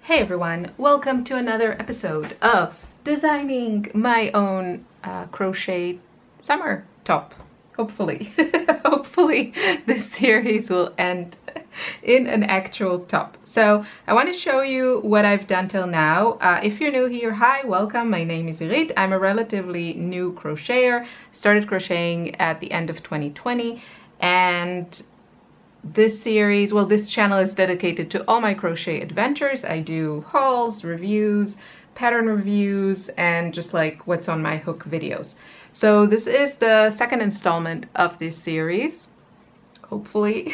Hey everyone, welcome to another episode of designing my own crochet summer top. Hopefully, hopefully this series will end in an actual top. So I want to show you what I've done till now. If you're new here, hi, welcome. My name is Irit. I'm a relatively new crocheter. Started crocheting at the end of 2020, and this series, well, this channel is dedicated to all my crochet adventures. I do hauls, reviews, pattern reviews, and just like what's on my hook videos. So this is the second installment of this series. Hopefully,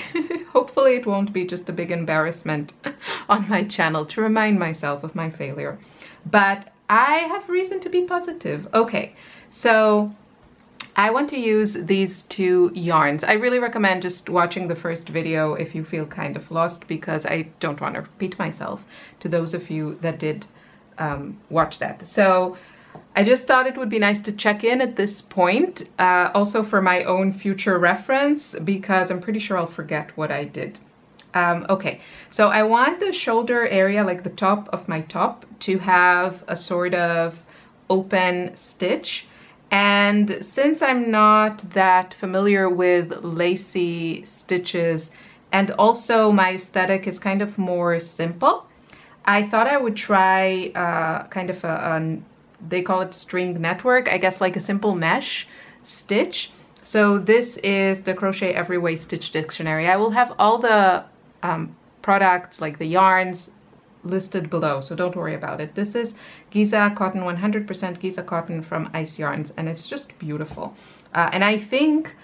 hopefully it won't be just a big embarrassment on my channel to remind myself of my failure. But I have reason to be positive. Okay, so I want to use these two yarns. I really recommend just watching the first video if you feel kind of lost, because I don't want to repeat myself to those of you that did watch that. So I just thought it would be nice to check in at this point, also for my own future reference, because I'm pretty sure I'll forget what I did. Okay, so I want the shoulder area, like the top of my top, to have a sort of open stitch. And since I'm not that familiar with lacy stitches, and also my aesthetic is kind of more simple, I thought I would try kind of they call it string network, I guess like a simple mesh stitch. So this is the Crochet Every Way Stitch Dictionary. I will have all the products, like the yarns, listed below, so don't worry about it. This is Giza cotton, 100% Giza cotton from Ice Yarns, and it's just beautiful. And I think,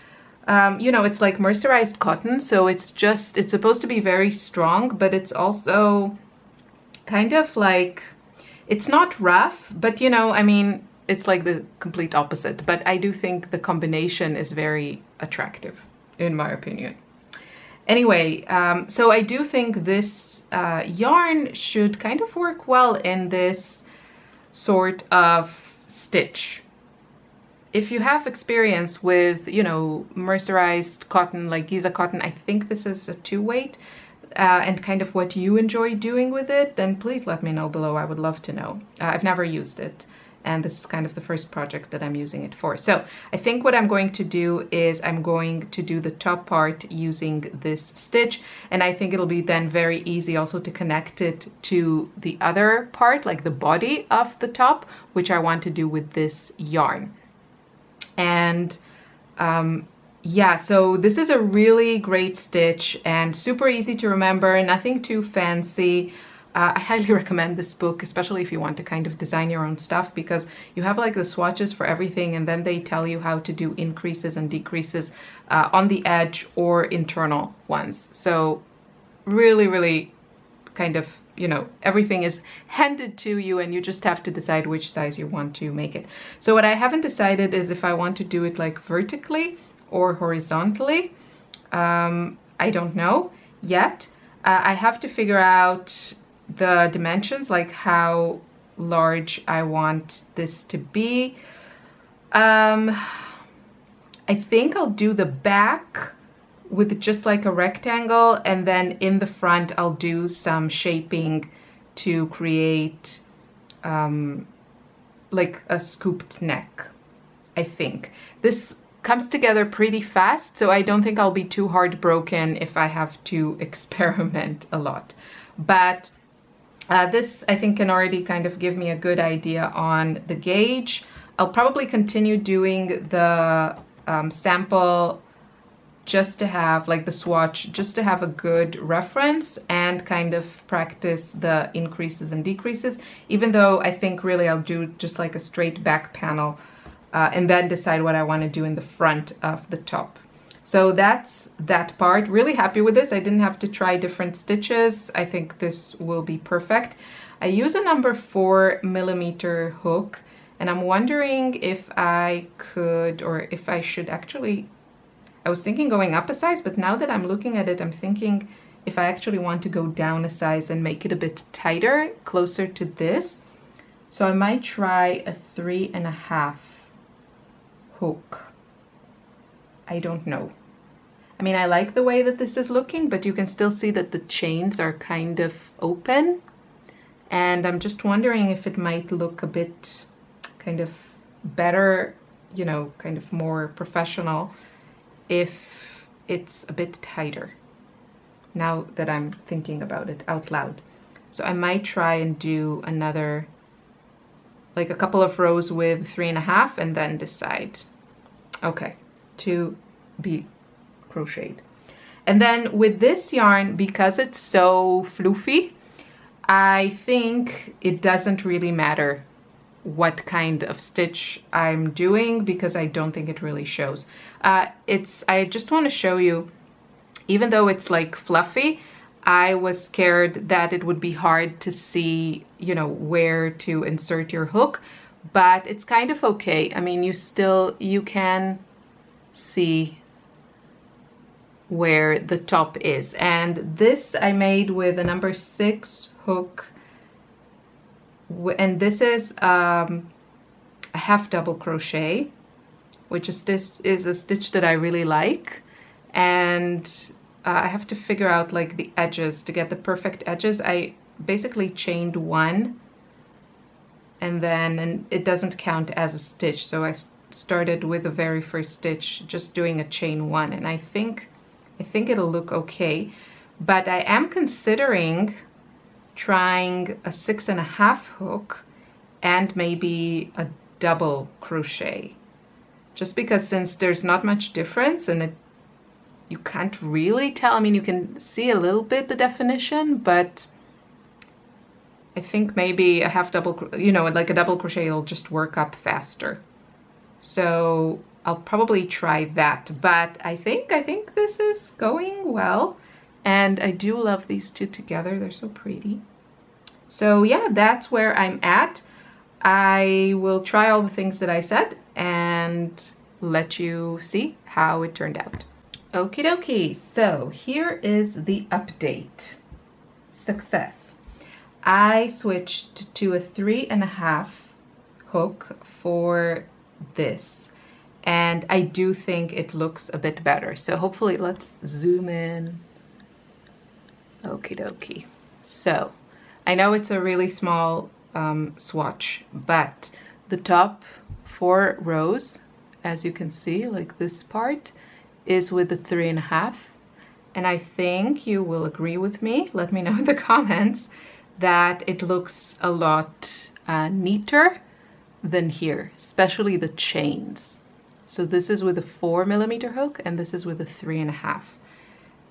you know, it's like mercerized cotton, so it's supposed to be very strong, but it's also kind of like, it's not rough, but you know, I mean, it's like the complete opposite. But I do think the combination is very attractive, in my opinion. Anyway, so I do think this yarn should kind of work well in this sort of stitch. If you have experience with, you know, mercerized cotton like Giza cotton, I think this is a 2-weight, and kind of what you enjoy doing with it, then please let me know below. I would love to know. I've never used it, and this is kind of the first project that I'm using it for. So I think what I'm going to do is I'm going to do the top part using this stitch, and I think it'll be then very easy also to connect it to the other part, like the body of the top, which I want to do with this yarn. And yeah, so this is a really great stitch and super easy to remember, nothing too fancy. I highly recommend this book, especially if you want to kind of design your own stuff, because you have like the swatches for everything, and then they tell you how to do increases and decreases on the edge or internal ones. So really, really kind of, you know, everything is handed to you and you just have to decide which size you want to make it. So what I haven't decided is if I want to do it like vertically or horizontally. I don't know yet. I have to figure out the dimensions, like how large I want this to be. I think I'll do the back with just like a rectangle, and then in the front I'll do some shaping to create like a scooped neck, I think. This comes together pretty fast, so I don't think I'll be too heartbroken if I have to experiment a lot. But this, I think, can already kind of give me a good idea on the gauge. I'll probably continue doing the sample just to have, like the swatch, just to have a good reference and kind of practice the increases and decreases, even though I think really I'll do just like a straight back panel and then decide what I want to do in the front of the top. So that's that part. Really happy with this. I didn't have to try different stitches. I think this will be perfect. I use a number 4mm hook, and I'm wondering if I could, or if I should actually, I was thinking going up a size, but now that I'm looking at it, I'm thinking if I actually want to go down a size and make it a bit tighter, closer to this. So I might try a 3.5 hook. I don't know. I mean, I like the way that this is looking, but you can still see that the chains are kind of open. and I'm just wondering if it might look a bit kind of better, you know, kind of more professional if it's a bit tighter, now that I'm thinking about it out loud. So I might try and do another, like a couple of rows with 3.5 and then decide, okay, to be crocheted. And then with this yarn, because it's so floofy, I think it doesn't really matter what kind of stitch I'm doing, because I don't think it really shows. I just want to show you, even though it's like fluffy, I was scared that it would be hard to see, you know, where to insert your hook, but it's kind of okay. I mean, you can see where the top is. And this I made with a number 6 hook, and this is a half double crochet, which is a stitch that I really like. And I have to figure out like the edges to get the perfect edges. I basically chained 1, and it doesn't count as a stitch. So I started with the very first stitch, just doing a chain 1, and I think it'll look okay. But I am considering trying a 6.5 hook and maybe a double crochet, just because since there's not much difference and you can't really tell. I mean, you can see a little bit the definition, but I think maybe a half double, you know, like a double crochet will just work up faster. So I'll probably try that, but I think this is going well, and I do love these two together. They're so pretty. So yeah, that's where I'm at. I will try all the things that I said and let you see how it turned out. Okie dokie, so here is the update. Success. I switched to a 3.5 hook for this, and I do think it looks a bit better. So hopefully, let's zoom in. Okie dokie. So I know it's a really small swatch, but the top 4 rows, as you can see, like this part, is with the 3.5, and I think you will agree with me, let me know in the comments, that it looks a lot neater than here, especially the chains. So this is with a 4mm hook and this is with a 3.5,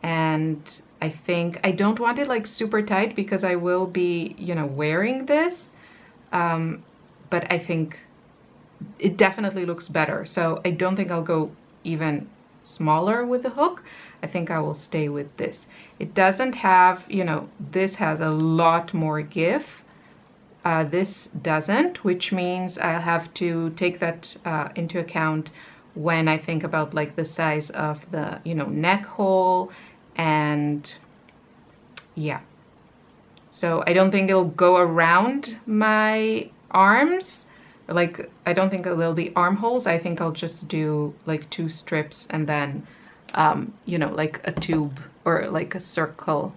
and I think I don't want it like super tight because I will be, you know, wearing this, but I think it definitely looks better. So I don't think I'll go even smaller with the hook. I think I will stay with this. It doesn't have, you know, this has a lot more give. This doesn't, which means I'll have to take that into account when I think about like the size of the, you know, neck hole, and yeah. So I don't think it'll go around my arms. Like, I don't think there'll be armholes. I think I'll just do like 2 strips and then, you know, like a tube or like a circle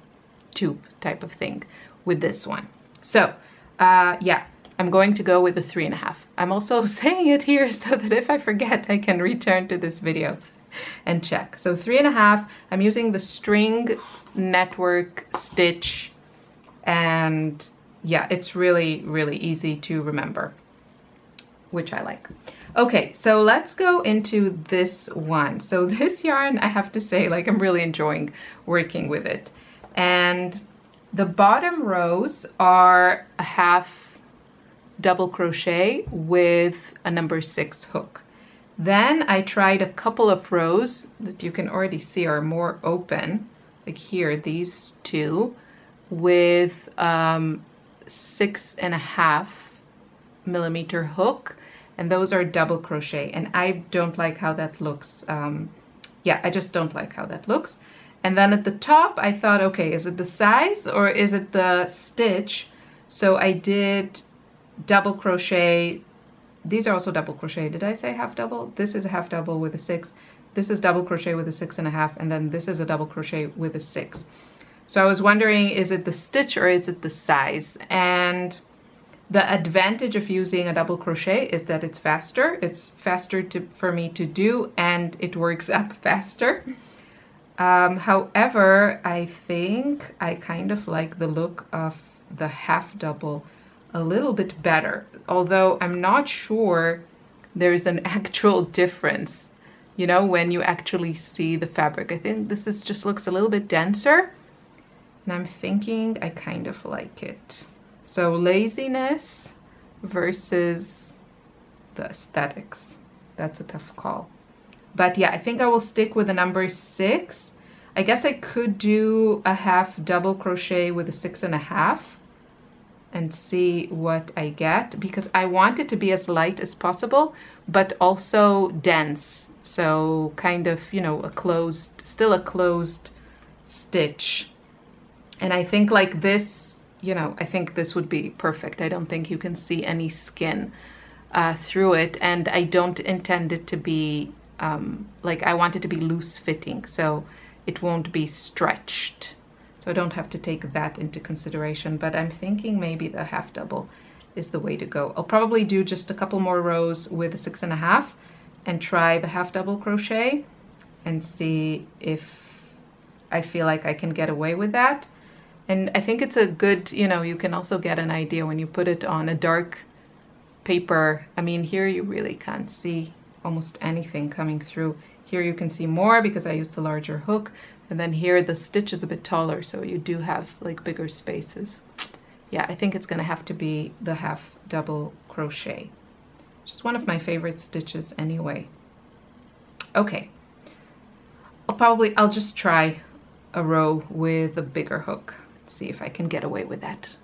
tube type of thing with this one. So, yeah, I'm going to go with the 3.5. I'm also saying it here so that if I forget, I can return to this video and check. So 3.5, I'm using the string network stitch, and yeah, it's really, really easy to remember, which I like. Okay, so let's go into this one. So this yarn, I have to say, like, I'm really enjoying working with it. And the bottom rows are a half double crochet with a number 6 hook. Then I tried a couple of rows that you can already see are more open, like here, these 2, with 6.5mm hook, and those are double crochet, and I don't like how that looks. Yeah, I just don't like how that looks. And then at the top, I thought, okay, is it the size or is it the stitch? So I did double crochet. These are also double crochet. Did I say half double? This is a half double with a 6. This is double crochet with a 6.5, and then this is a double crochet with a 6. So I was wondering, is it the stitch or is it the size? And the advantage of using a double crochet is that it's faster. It's faster for me to do, and it works up faster. However, I think I kind of like the look of the half double a little bit better, although I'm not sure there's an actual difference, you know, when you actually see the fabric. I think this just looks a little bit denser, and I'm thinking I kind of like it. So laziness versus the aesthetics. That's a tough call. But yeah, I think I will stick with the number 6. I guess I could do a half double crochet with a 6.5 and see what I get, because I want it to be as light as possible, but also dense. So kind of, you know, still a closed stitch. And I think like this, you know, I think this would be perfect. I don't think you can see any skin through it, and I don't intend it to be like, I want it to be loose fitting, so it won't be stretched. So I don't have to take that into consideration, but I'm thinking maybe the half double is the way to go. I'll probably do just a couple more rows with a 6.5 and try the half double crochet and see if I feel like I can get away with that. And I think it's a good, you know, you can also get an idea when you put it on a dark paper. I mean, here you really can't see almost anything coming through. Here you can see more because I used the larger hook. And then here the stitch is a bit taller, so you do have like bigger spaces. Yeah, I think it's gonna have to be the half double crochet. Just one of my favorite stitches anyway. Okay, I'll just try a row with a bigger hook. See if I can get away with that.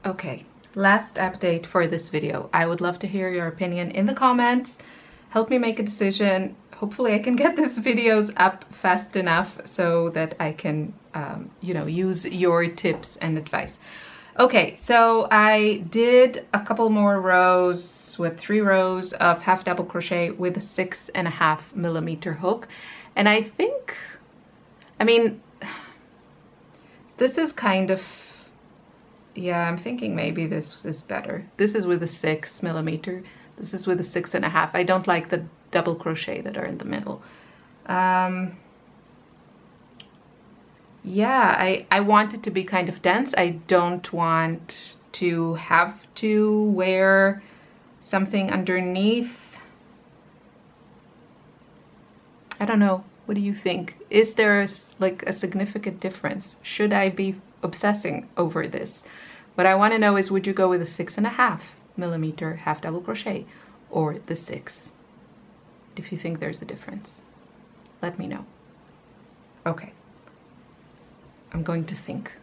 Okay, last update for this video. I would love to hear your opinion in the comments. Help me make a decision. Hopefully I can get these videos up fast enough so that I can, you know, use your tips and advice. Okay, so I did a couple more rows with 3 rows of half double crochet with a 6.5 millimeter hook. And I think, I mean, this is kind of, yeah, I'm thinking maybe this is better. This is with a 6 millimeter. This is with a 6.5. I don't like the double crochet that are in the middle. Yeah, I want it to be kind of dense. I don't want to have to wear something underneath. I don't know. What do you think? Is there like a significant difference? Should I be obsessing over this? What I want to know is, would you go with a 6.5 millimeter half double crochet or the 6? If you think there's a difference, let me know. Okay, I'm going to think.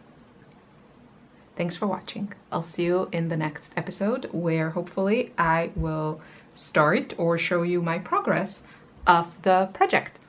Thanks for watching. I'll see you in the next episode, where hopefully I will start or show you my progress of the project.